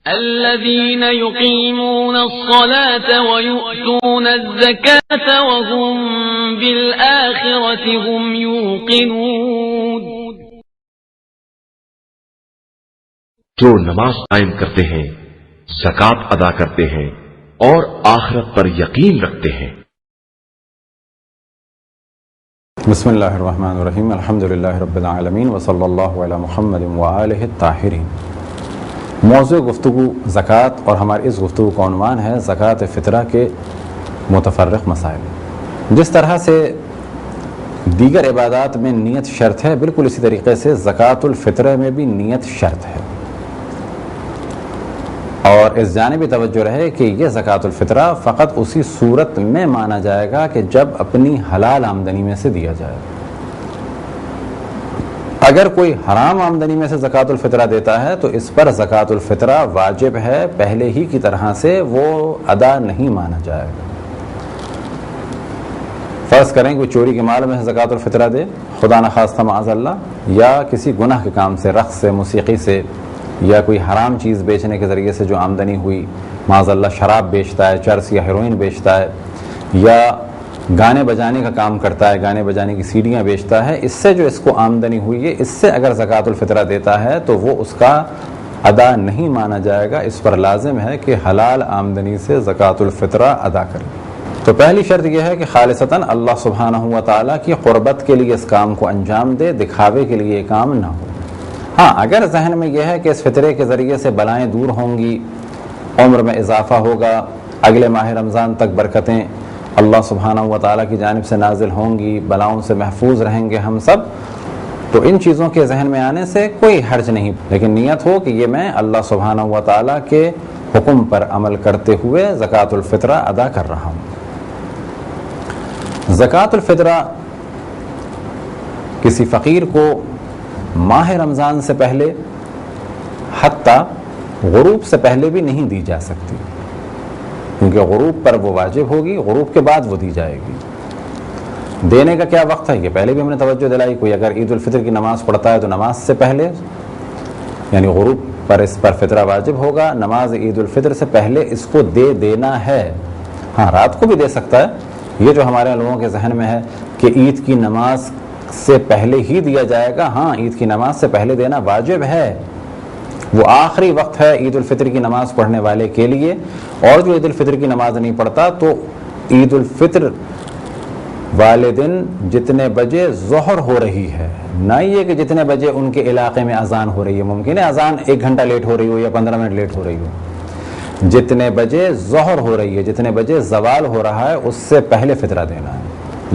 الذين يقيمون الصلاة ويؤتون الزكاة وهم بالآخرة هم يوقنون. جو نماز قائم کرتے ہیں، زکات ادا کرتے ہیں اور آخرت پر یقین رکھتے ہیں. بسم اللہ الرحمن الرحیم. الحمدللہ رب العالمین وصلی اللہ علی محمد وآلہ الطاہرین. موضوع گفتگو زکوٰۃ، اور ہماری اس گفتگو کا عنوان ہے زکوٰۃ فطرہ کے متفرق مسائل. جس طرح سے دیگر عبادات میں نیت شرط ہے، بالکل اسی طریقے سے زکوٰۃ الفطرہ میں بھی نیت شرط ہے. اور اس جانب توجہ رہے کہ یہ زکوٰۃ الفطرہ فقط اسی صورت میں مانا جائے گا کہ جب اپنی حلال آمدنی میں سے دیا جائے. اگر کوئی حرام آمدنی میں سے زکوٰۃ الفطرہ دیتا ہے تو اس پر زکوٰۃ الفطرہ واجب ہے، پہلے ہی کی طرح سے وہ ادا نہیں مانا جائے گا. فرض کریں کوئی چوری کے مال میں سے زکوٰۃ الفطرہ دے، خدا نخواستہ معاذ اللہ، یا کسی گناہ کے کام سے، رقص سے، موسیقی سے، یا کوئی حرام چیز بیچنے کے ذریعے سے جو آمدنی ہوئی، معاذ اللہ شراب بیچتا ہے، چرس یا ہیروئن بیچتا ہے، یا گانے بجانے کا کام کرتا ہے، گانے بجانے کی سیڈیاں بیچتا ہے، اس سے جو اس کو آمدنی ہوئی ہے، اس سے اگر زکوٰۃ الفطرہ دیتا ہے تو وہ اس کا ادا نہیں مانا جائے گا. اس پر لازم ہے کہ حلال آمدنی سے زکوٰۃ الفطرہ ادا کرے. تو پہلی شرط یہ ہے کہ خالصتاً اللہ سبحانہ و تعالیٰ کی قربت کے لیے اس کام کو انجام دے، دکھاوے کے لیے یہ کام نہ ہو. ہاں، اگر ذہن میں یہ ہے کہ اس فطرے کے ذریعے سے بلائیں دور ہوں گی، عمر میں اضافہ ہوگا، اگلے ماہ رمضان تک برکتیں اللہ سبحانہ و تعالیٰ کی جانب سے نازل ہوں گی، بلاؤں سے محفوظ رہیں گے ہم سب، تو ان چیزوں کے ذہن میں آنے سے کوئی حرج نہیں. لیکن نیت ہو کہ یہ میں اللہ سبحانہ و تعالیٰ کے حکم پر عمل کرتے ہوئے زکوٰۃ الفطرہ ادا کر رہا ہوں. زکوٰۃ الفطرہ کسی فقیر کو ماہ رمضان سے پہلے حتیٰ غروب سے پہلے بھی نہیں دی جا سکتی، کیونکہ غروب پر وہ واجب ہوگی، غروب کے بعد وہ دی جائے گی. دینے کا کیا وقت ہے یہ پہلے بھی ہم نے توجہ دلائی. کوئی اگر عید الفطر کی نماز پڑھتا ہے تو نماز سے پہلے، یعنی غروب پر اس پر فطرہ واجب ہوگا، نماز عید الفطر سے پہلے اس کو دے دینا ہے. ہاں، رات کو بھی دے سکتا ہے. یہ جو ہمارے لوگوں کے ذہن میں ہے کہ عید کی نماز سے پہلے ہی دیا جائے گا، ہاں، عید کی نماز سے پہلے دینا واجب ہے. وہ آخری وقت ہے عید الفطر کی نماز پڑھنے والے کے لیے. اور جو عید الفطر کی نماز نہیں پڑھتا تو عید الفطر والے دن جتنے بجے ظہر ہو رہی ہے، نہ یہ کہ جتنے بجے ان کے علاقے میں اذان ہو رہی ہے، ممکن ہے اذان 1 گھنٹہ لیٹ ہو رہی ہو یا 15 منٹ لیٹ ہو رہی ہو، جتنے بجے ظہر ہو رہی ہے، جتنے بجے زوال ہو رہا ہے، اس سے پہلے فطرہ دینا ہے.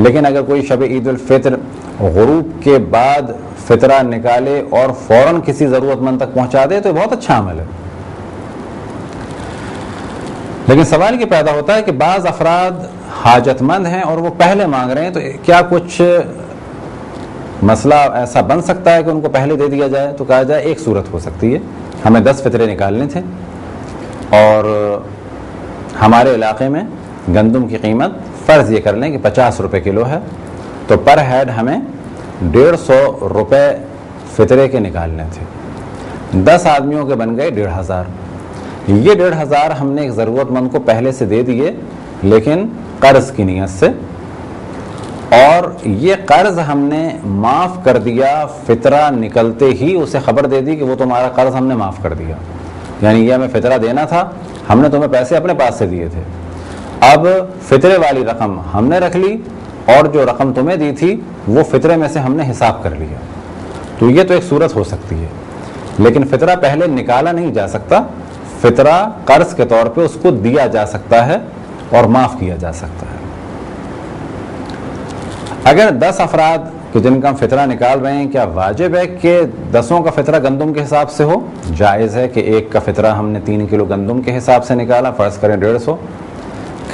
لیکن اگر کوئی شب عید الفطر غروب کے بعد فطرہ نکالے اور فوراً کسی ضرورت مند تک پہنچا دے تو بہت اچھا عمل ہے. لیکن سوال یہ پیدا ہوتا ہے کہ بعض افراد حاجت مند ہیں اور وہ پہلے مانگ رہے ہیں، تو کیا کچھ مسئلہ ایسا بن سکتا ہے کہ ان کو پہلے دے دیا جائے؟ تو کہا جائے ایک صورت ہو سکتی ہے. ہمیں 10 فطرے نکالنے تھے اور ہمارے علاقے میں گندم کی قیمت فرض یہ کر لیں کہ 50 روپے کلو ہے، تو پر ہیڈ ہمیں 150 روپے فطرے کے نکالنے تھے. 10 آدمیوں کے بن گئے 1500. یہ 1500 ہم نے ایک ضرورت مند کو پہلے سے دے دیے، لیکن قرض کی نیت سے، اور یہ قرض ہم نے معاف کر دیا. فطرہ نکلتے ہی اسے خبر دے دی کہ وہ تمہارا قرض ہم نے معاف کر دیا. یعنی یہ ہمیں فطرہ دینا تھا، ہم نے تمہیں پیسے اپنے پاس سے دیے تھے، اب فطرے والی رقم ہم نے رکھ لی اور جو رقم تمہیں دی تھی وہ فطرے میں سے ہم نے حساب کر لیا. تو یہ تو ایک صورت ہو سکتی ہے. لیکن فطرہ پہلے نکالا نہیں جا سکتا، فطرہ قرض کے طور پہ اس کو دیا جا سکتا ہے اور معاف کیا جا سکتا ہے. اگر 10 افراد کہ جن کا ہم فطرہ نکال رہے ہیں، کیا واجب ہے کہ 10 کا فطرہ گندم کے حساب سے ہو؟ جائز ہے کہ ایک کا فطرہ ہم نے 3 کلو گندم کے حساب سے نکالا، فرض کریں 150.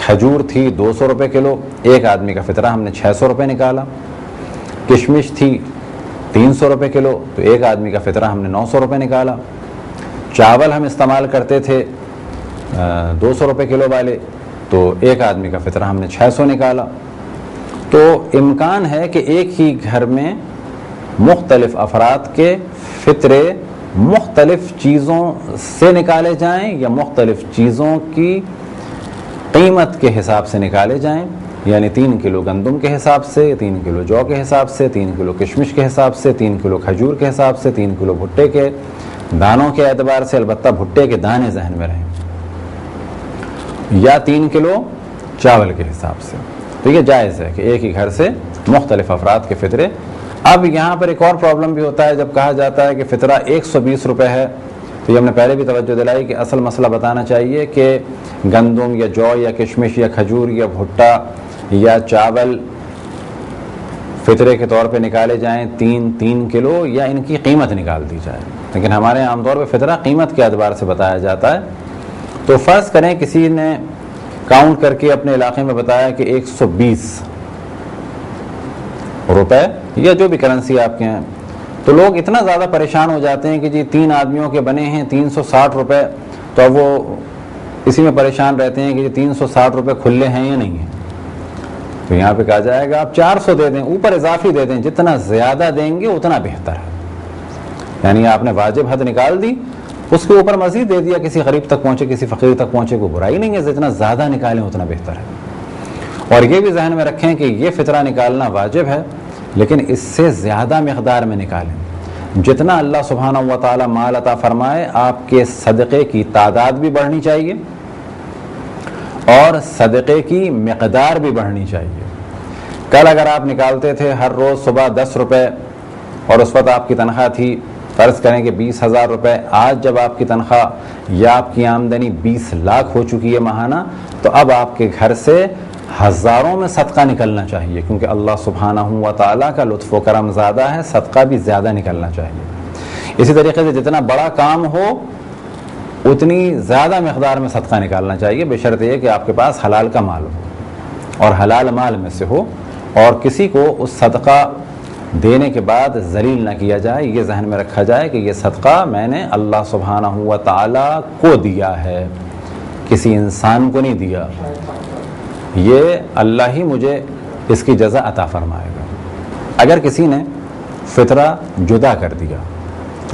کھجور تھی 200 روپے کلو، ایک آدمی کا فطرہ ہم نے 600 روپے نکالا. کشمش تھی 300 روپے کلو، تو ایک آدمی کا فطرہ ہم نے 900 روپے نکالا. چاول ہم استعمال کرتے تھے 200 روپے کلو والے، تو ایک آدمی کا فطرہ ہم نے 600 نکالا. تو امکان ہے کہ ایک ہی گھر میں مختلف افراد کے فطرے مختلف چیزوں سے نکالے جائیں یا مختلف چیزوں کی قیمت کے حساب سے نکالے جائیں، یعنی 3 کلو گندم کے حساب سے، 3 کلو جو کے حساب سے، 3 کلو کشمش کے حساب سے، 3 کلو کھجور کے حساب سے، 3 کلو بھٹے کے دانوں کے اعتبار سے، البتہ بھٹے کے دانے ذہن میں رہیں، یا 3 کلو چاول کے حساب سے. تو یہ جائز ہے کہ ایک ہی گھر سے مختلف افراد کے فطرے. اب یہاں پر ایک اور پرابلم بھی ہوتا ہے، جب کہا جاتا ہے کہ فطرہ 120 روپے ہے، تو یہ ہم نے پہلے بھی توجہ دلائی کہ اصل مسئلہ بتانا چاہیے کہ گندم یا جو یا کشمش یا کھجور یا بھٹا یا چاول فطرے کے طور پہ نکالے جائیں 3 کلو، یا ان کی قیمت نکال دی جائے. لیکن ہمارے یہاں عام طور پہ فطرہ قیمت کے اعتبار سے بتایا جاتا ہے. تو فرض کریں کسی نے کاؤنٹ کر کے اپنے علاقے میں بتایا کہ 120 روپے یا جو بھی کرنسی آپ کے ہیں، تو لوگ اتنا زیادہ پریشان ہو جاتے ہیں کہ جی 3 آدمیوں کے بنے ہیں 360 روپے، تو اب وہ اسی میں پریشان رہتے ہیں کہ جی 360 روپے کھلے ہیں یا نہیں ہیں. تو یہاں پہ کہا جائے گا آپ 400 دے دیں، اوپر اضافی دے دیں، جتنا زیادہ دیں گے اتنا بہتر ہے. یعنی آپ نے واجب حد نکال دی، اس کے اوپر مزید دے دیا، کسی غریب تک پہنچے کسی فقیر تک پہنچے کوئی برائی نہیں ہے، جتنا زیادہ نکالیں اتنا بہتر ہے. اور یہ بھی ذہن میں رکھیں کہ یہ فطرہ نکالنا واجب ہے، لیکن اس سے زیادہ مقدار میں نکالیں. جتنا اللہ سبحانہ و تعالی مال عطا فرمائے، آپ کے صدقے کی تعداد بھی بڑھنی چاہیے اور صدقے کی مقدار بھی بڑھنی چاہیے. کل اگر آپ نکالتے تھے ہر روز صبح 10 روپے اور اس وقت آپ کی تنخواہ تھی فرض کریں کہ 20,000 روپے، آج جب آپ کی تنخواہ یا آپ کی آمدنی 20 لاکھ ہو چکی ہے ماہانہ، تو اب آپ کے گھر سے ہزاروں میں صدقہ نکلنا چاہیے، کیونکہ اللہ سبحانہ و تعالیٰ کا لطف و کرم زیادہ ہے، صدقہ بھی زیادہ نکلنا چاہیے. اسی طریقے سے جتنا بڑا کام ہو اتنی زیادہ مقدار میں صدقہ نکالنا چاہیے، بشرط یہ کہ آپ کے پاس حلال کا مال ہو اور حلال مال میں سے ہو، اور کسی کو اس صدقہ دینے کے بعد ذلیل نہ کیا جائے. یہ ذہن میں رکھا جائے کہ یہ صدقہ میں نے اللہ سبحانہ و تعالیٰ کو دیا ہے، کسی انسان کو نہیں دیا، یہ اللہ ہی مجھے اس کی جزا عطا فرمائے گا. اگر کسی نے فطرہ جدا کر دیا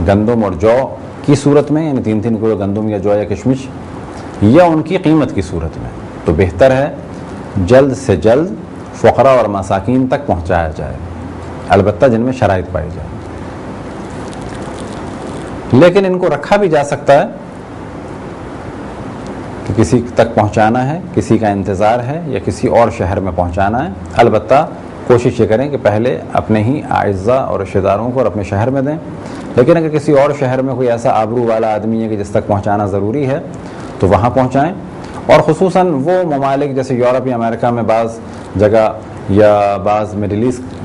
گندم اور جو کی صورت میں، یعنی 3 کلو گندم یا جو یا کشمش، یا ان کی قیمت کی صورت میں، تو بہتر ہے جلد سے جلد فقراء اور مساکین تک پہنچایا جائے، البتہ جن میں شرائط پائی جائے. لیکن ان کو رکھا بھی جا سکتا ہے کہ کسی تک پہنچانا ہے، کسی کا انتظار ہے، یا کسی اور شہر میں پہنچانا ہے. البتہ کوشش یہ کریں کہ پہلے اپنے ہی اعزاء اور رشتہ داروں کو اور اپنے شہر میں دیں. لیکن اگر کسی اور شہر میں کوئی ایسا آبرو والا آدمی ہے کہ جس تک پہنچانا ضروری ہے تو وہاں پہنچائیں. اور خصوصاً وہ ممالک جیسے یورپ یا امریکہ میں بعض جگہ یا بعض مڈل ایسٹ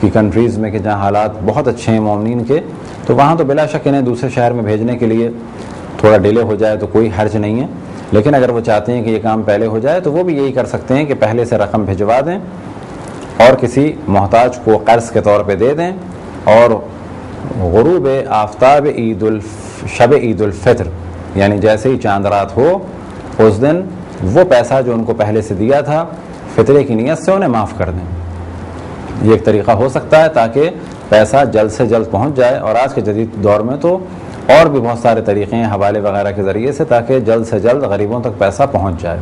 کی کنٹریز میں کہ جہاں حالات بہت اچھے ہیں مومنین کے، تو وہاں تو بلا شک انہیں دوسرے شہر میں بھیجنے کے لیے تھوڑا ڈیلے ہو جائے تو کوئی حرج نہیں ہے. لیکن اگر وہ چاہتے ہیں کہ یہ کام پہلے ہو جائے تو وہ بھی یہی کر سکتے ہیں کہ پہلے سے رقم بھجوا دیں اور کسی محتاج کو قرض کے طور پہ دے دیں، اور غروب آفتاب شب عید الفطر، یعنی جیسے ہی چاند رات ہو اس دن وہ پیسہ جو ان کو پہلے سے دیا تھا فطرے کی نیت سے انہیں معاف کر دیں. یہ ایک طریقہ ہو سکتا ہے تاکہ پیسہ جلد سے جلد پہنچ جائے. اور آج کے جدید دور میں تو اور بھی بہت سارے طریقے ہیں حوالے وغیرہ کے ذریعے سے، تاکہ جلد سے جلد غریبوں تک پیسہ پہنچ جائے.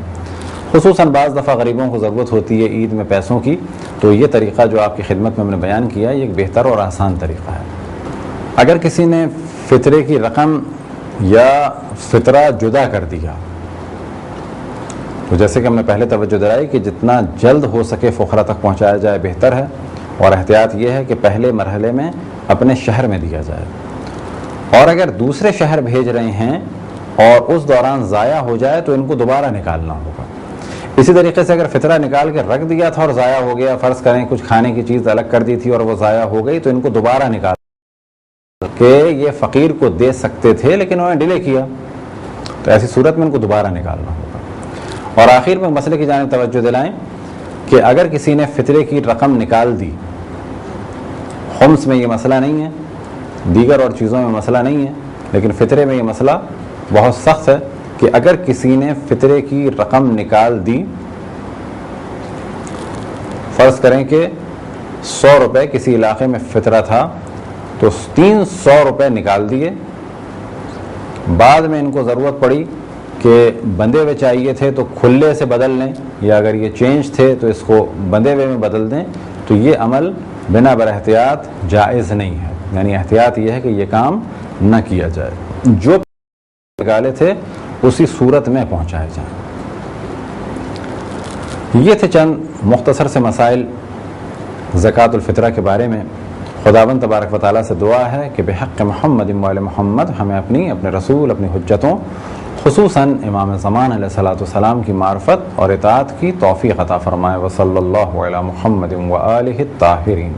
خصوصاً بعض دفعہ غریبوں کو ضرورت ہوتی ہے عید میں پیسوں کی، تو یہ طریقہ جو آپ کی خدمت میں ہم نے بیان کیا یہ ایک بہتر اور آسان طریقہ ہے. اگر کسی نے فطرے کی رقم یا فطرہ جدا کر دیا تو جیسے کہ ہم نے پہلے توجہ دلائی کہ جتنا جلد ہو سکے فقراء تک پہنچایا جائے بہتر ہے. اور احتیاط یہ ہے کہ پہلے مرحلے میں اپنے شہر میں دیا جائے، اور اگر دوسرے شہر بھیج رہے ہیں اور اس دوران ضائع ہو جائے تو ان کو دوبارہ نکالنا ہوگا. اسی طریقے سے اگر فطرہ نکال کے رکھ دیا تھا اور ضائع ہو گیا، فرض کریں کچھ کھانے کی چیز الگ کر دی تھی اور وہ ضائع ہو گئی، تو ان کو دوبارہ نکال کہ یہ فقیر کو دے سکتے تھے لیکن انہوں نے ڈیلے کیا، تو ایسی صورت میں ان کو دوبارہ نکالنا ہوگا. اور آخر میں مسئلے کی جانب توجہ دلائیں کہ اگر کسی نے فطرے کی رقم نکال دی، خمس میں یہ مسئلہ نہیں ہے، دیگر اور چیزوں میں مسئلہ نہیں ہے، لیکن فطرے میں یہ مسئلہ بہت سخت ہے کہ اگر کسی نے فطرے کی رقم نکال دی، فرض کریں کہ 100 روپے کسی علاقے میں فطرہ تھا تو 300 روپے نکال دیے بعد میں ان کو ضرورت پڑی کہ بندھے ہوئے چاہیے تھے تو کھلے سے بدل لیں، یا اگر یہ چینج تھے تو اس کو بندھے ہوئے میں بدل دیں، تو یہ عمل بنا بر احتیاط جائز نہیں ہے، یعنی احتیاط یہ ہے کہ یہ کام نہ کیا جائے، جو نکالے تھے اسی صورت میں پہنچائے جائیں۔ یہ تھے چند مختصر سے مسائل زکوٰۃ الفطرہ کے بارے میں۔ خداوند تبارک و تعالیٰ سے دعا ہے کہ بحق محمد وآل محمد ہمیں اپنے رسول، اپنی حجتوں، خصوصاً امام زمان علیہ الصلوۃ والسلام کی معرفت اور اطاعت کی توفیق عطا فرمائے۔ وصلی اللہ علی محمد وآلہ الطاہرین۔